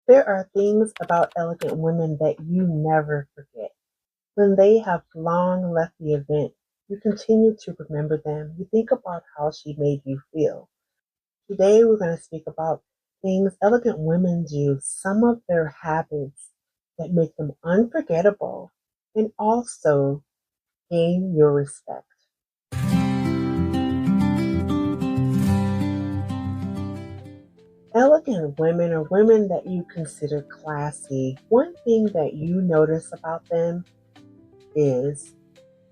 There are things about elegant women that you never forget. When they have long left the event, you continue to remember them. You think about how she made you feel. Today, we're going to speak about things elegant women do, some of their habits that make them unforgettable and also gain your respect. Elegant women are women that you consider classy. One thing that you notice about them is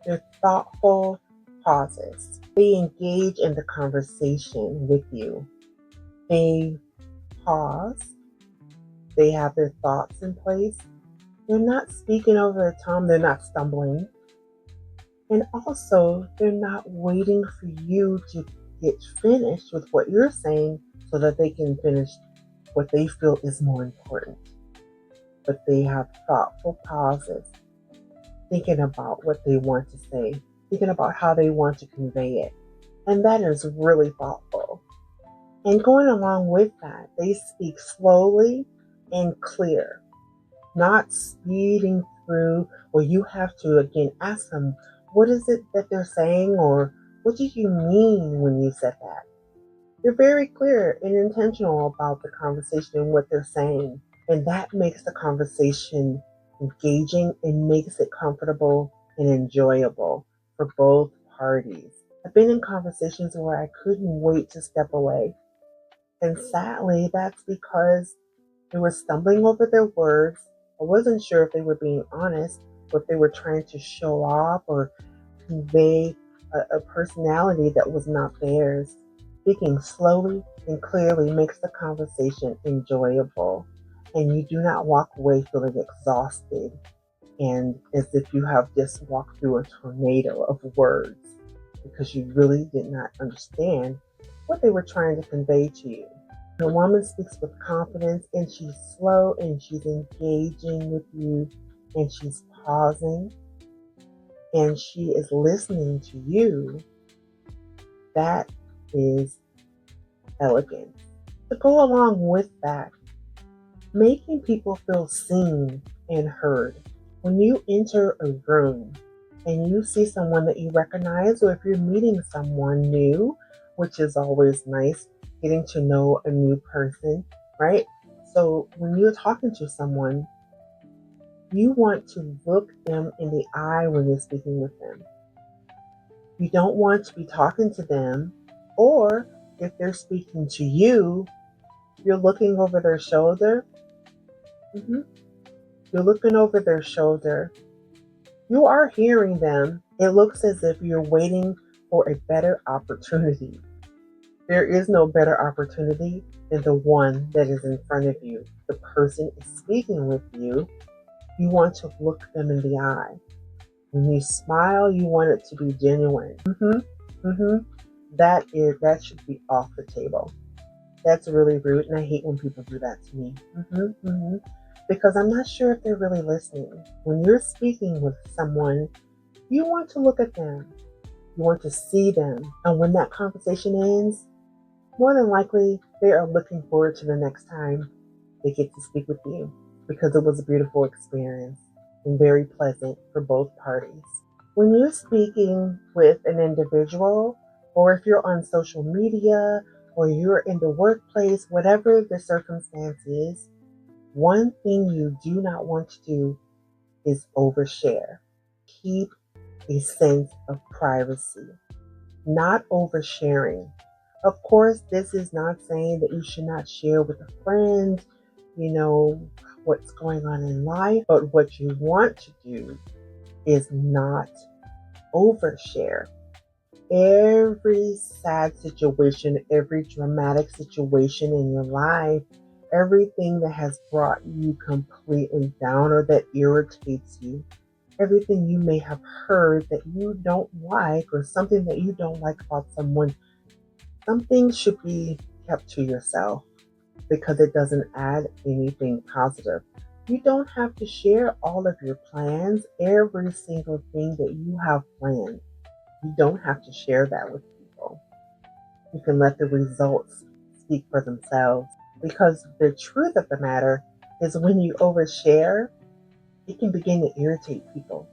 their thoughtful pauses. They engage in the conversation with you. They pause. They have their thoughts in place. They're not speaking over their tongue. They're not stumbling. And also, they're not waiting for you to get finished with what you're saying so that they can finish what they feel is more important. But they have thoughtful pauses, thinking about what they want to say, thinking about how they want to convey it. And that is really thoughtful. And going along with that, they speak slowly and clear, not speeding through, or you have to again ask them, what is it that they're saying, or what did you mean when you said that? They're very clear and intentional about the conversation and what they're saying. And that makes the conversation engaging and makes it comfortable and enjoyable for both parties. I've been in conversations where I couldn't wait to step away. And sadly, that's because they were stumbling over their words. I wasn't sure if they were being honest, or if they were trying to show off or convey a personality that was not theirs. Speaking slowly and clearly makes the conversation enjoyable, and you do not walk away feeling exhausted and as if you have just walked through a tornado of words because you really did not understand what they were trying to convey to you. The woman speaks with confidence, and she's slow, and she's engaging with you, and she's pausing, and she is listening to you. That is elegance. To go along with that, making people feel seen and heard. When you enter a room and you see someone that you recognize, or if you're meeting someone new, which is always nice, getting to know a new person, right? So when you're talking to someone, you want to look them in the eye when you're speaking with them. You don't want to be talking to them, or if they're speaking to you, you're looking over their shoulder. You're looking over their shoulder. You are hearing them. It looks as if you're waiting for a better opportunity. There is no better opportunity than the one that is in front of you. The person is speaking with you. You want to look them in the eye. When you smile, you want it to be genuine. That should be off the table. That's really rude, and I hate when people do that to me. Because I'm not sure if they're really listening. When you're speaking with someone, you want to look at them. You want to see them. And when that conversation ends, more than likely, they are looking forward to the next time they get to speak with you, because it was a beautiful experience and very pleasant for both parties. When you're speaking with an individual, or if you're on social media, or you're in the workplace, whatever the circumstance is, one thing you do not want to do is overshare. Keep a sense of privacy, not oversharing. Of course, this is not saying that you should not share with a friend, what's going on in life, but what you want to do is not overshare. Every sad situation, every dramatic situation in your life, everything that has brought you completely down or that irritates you, everything you may have heard that you don't like, or something that you don't like about someone, something should be kept to yourself because it doesn't add anything positive. You don't have to share all of your plans, every single thing that you have planned. You don't have to share that with people. You can let the results speak for themselves, because the truth of the matter, is when you overshare, it can begin to irritate people.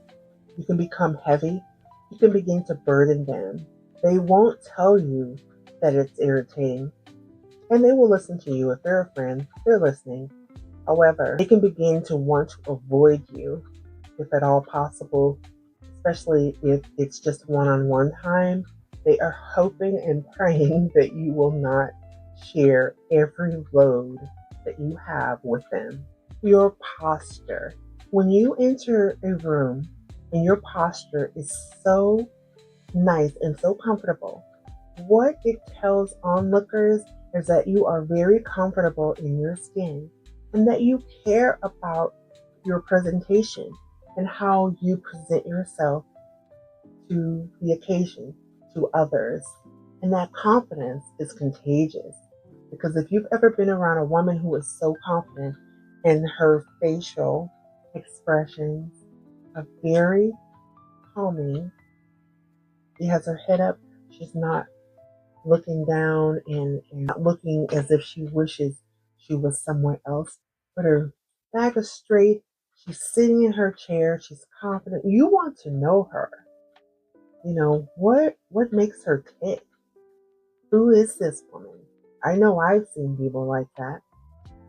You can become heavy. You can begin to burden them. They won't tell you that it's irritating, and they will listen to you if they're a friend. They're listening. However, they can begin to want to avoid you if at all possible, especially if it's just one-on-one time. They are hoping and praying that you will not share every load that you have with them. Your posture. When you enter a room and your posture is so nice and so comfortable, what it tells onlookers is that you are very comfortable in your skin and that you care about your presentation and how you present yourself to the occasion, to others. And that confidence is contagious. Because if you've ever been around a woman who is so confident and her facial expressions are very calming, she has her head up, she's not looking down and not looking as if she wishes she was somewhere else, but her back is straight, she's sitting in her chair, she's confident. You want to know her. You know, what makes her tick? Who is this woman? I know I've seen people like that,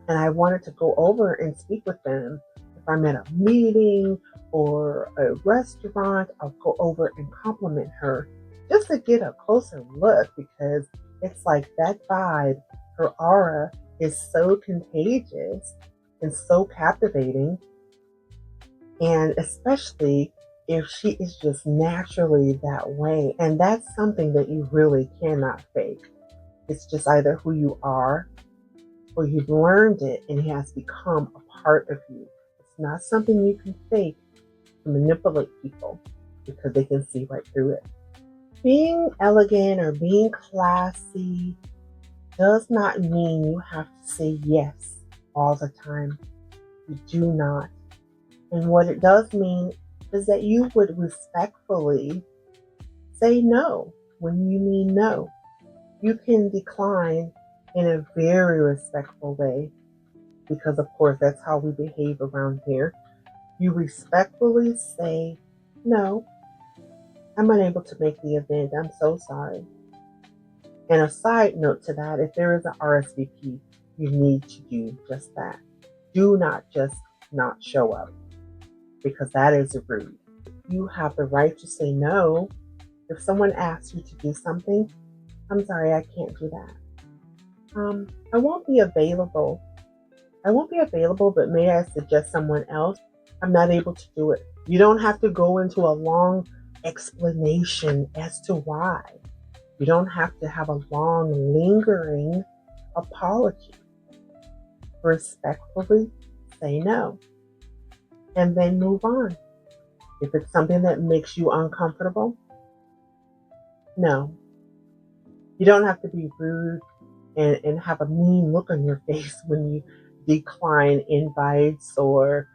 and I wanted to go over and speak with them. If I'm at a meeting or a restaurant, I'll go over and compliment her just to get a closer look, because it's like that vibe, her aura is so contagious and so captivating. And especially if she is just naturally that way. And that's something that you really cannot fake. It's just either who you are or you've learned it and it has become a part of you. It's not something you can fake to manipulate people because they can see right through it. Being elegant or being classy does not mean you have to say yes all the time. You do not. And what it does mean is that you would respectfully say no when you mean no. You can decline in a very respectful way, because of course that's how we behave around here. You respectfully say, no, I'm unable to make the event. I'm so sorry. And a side note to that, if there is an RSVP, you need to do just that. Do not just not show up, because that is rude. You have the right to say no. If someone asks you to do something, I'm sorry, I can't do that. I won't be available. But may I suggest someone else? I'm not able to do it. You don't have to go into a long explanation as to why. You don't have to have a long, lingering apology. Respectfully say no, and then move on. If it's something that makes you uncomfortable, no. You don't have to be rude and have a mean look on your face when you decline invites or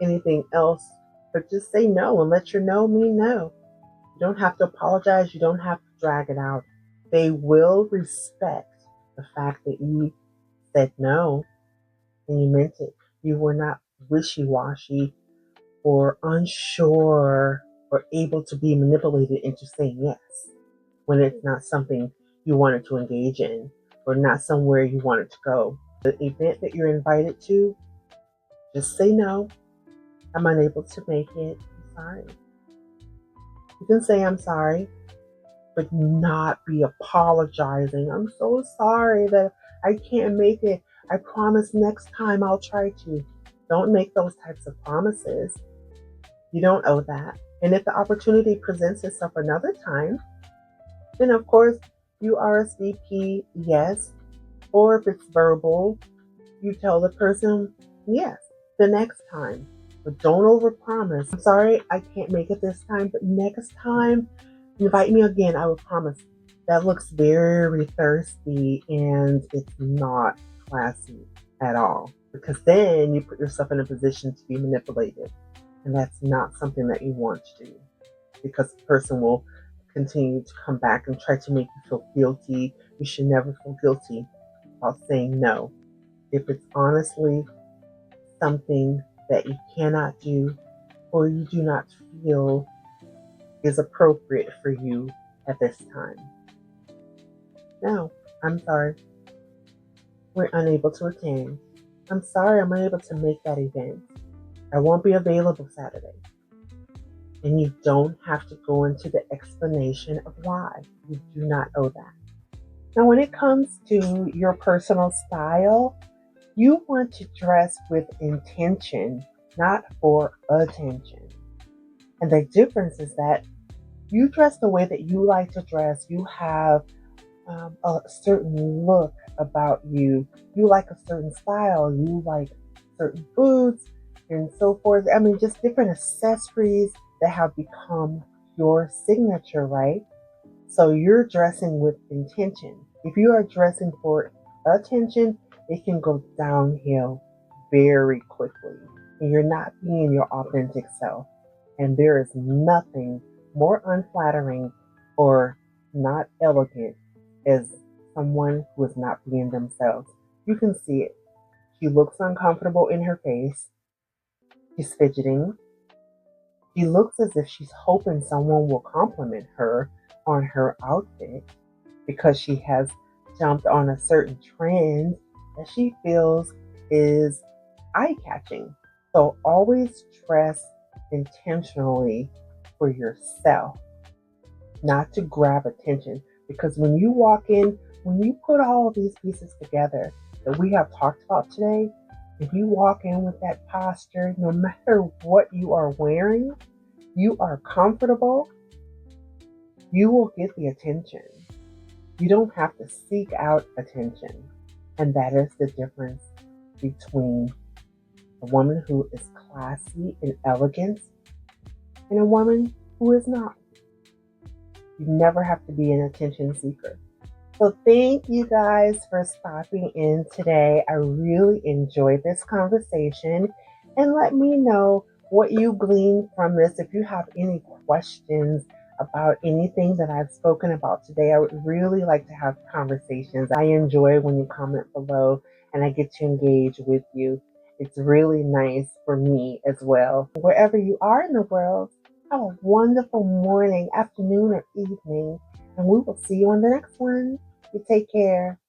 anything else. But just say no and let your no mean no. You don't have to apologize. You don't have to drag it out. They will respect the fact that you said no and you meant it. You were not wishy-washy or unsure or able to be manipulated into saying yes when it's not something you wanted to engage in or not somewhere you wanted to go. The event that you're invited to, just say no. I'm unable to make it. I'm sorry. You can say I'm sorry, but not be apologizing. I'm so sorry that I can't make it. I promise next time I'll try to. Don't make those types of promises. You don't owe that. And if the opportunity presents itself another time, then of course you RSVP yes. Or if it's verbal, you tell the person yes the next time. But don't overpromise. I'm sorry I can't make it this time, but next time invite me again, I will promise. That looks very thirsty and it's not classy at all. Because then you put yourself in a position to be manipulated. And that's not something that you want to do. Because the person will continue to come back and try to make you feel guilty. You should never feel guilty about saying no. if it's honestly something that you cannot do or you do not feel is appropriate for you at this time. No, I'm sorry. We're unable to attend. I'm sorry I'm unable to make that event. I won't be available Saturday. And you don't have to go into the explanation of why. You do not owe that. Now, when it comes to your personal style, you want to dress with intention, not for attention. And the difference is that you dress the way that you like to dress. You have a certain look about you. You like a certain style. You like certain foods and so forth. I mean, just different accessories that have become your signature, right? So you're dressing with intention. If you are dressing for attention, it can go downhill very quickly. And you're not being your authentic self. And there is nothing more unflattering or not elegant as someone who is not being themselves. You can see it. She looks uncomfortable in her face. She's fidgeting. She looks as if she's hoping someone will compliment her on her outfit because she has jumped on a certain trend that she feels is eye-catching. So always dress intentionally for yourself, not to grab attention. Because when you walk in, when you put all of these pieces together that we have talked about today, if you walk in with that posture, no matter what you are wearing, you are comfortable, you will get the attention. You don't have to seek out attention. And that is the difference between a woman who is classy and elegant and a woman who is not. You never have to be an attention seeker. So thank you guys for stopping in today. I really enjoyed this conversation. And let me know what you gleaned from this. If you have any questions about anything that I've spoken about today, I would really like to have conversations. I enjoy when you comment below and I get to engage with you. It's really nice for me as well. Wherever you are in the world, have a wonderful morning, afternoon, or evening, and we will see you on the next one. You take care.